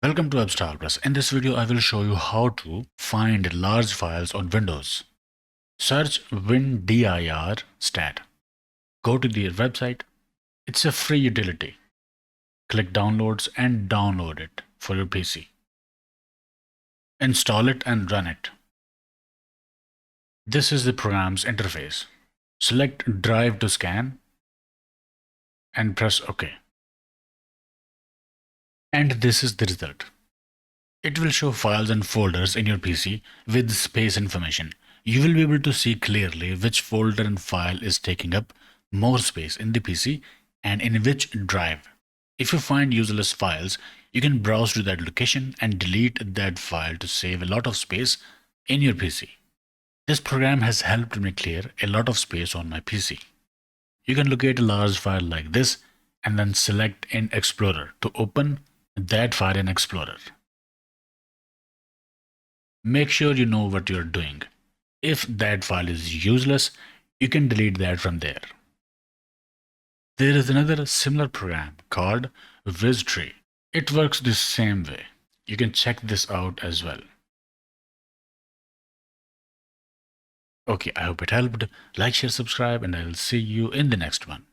Welcome to Abstract Plus. In this video, I will show you how to find large files on Windows. Search WinDIR stat. Go to their website. It's a free utility. Click Downloads and download it for your PC. Install it and run it. This is the program's interface. Select Drive to scan and press OK. And this is the result. It will show files and folders in your PC with space information. You will be able to see clearly which folder and file is taking up more space in the PC and in which drive. If you find useless files, you can browse to that location and delete that file to save a lot of space in your PC. This program has helped me clear a lot of space on my PC. You can locate a large file like this and then select in Explorer to open that file in Explorer. Make sure you know what you're doing. If that file is useless, you can delete that from there. There is another similar program called WizTree. It works the same way. You can check this out as well. Okay, I hope it helped. Like, share, subscribe, and I'll see you in the next one.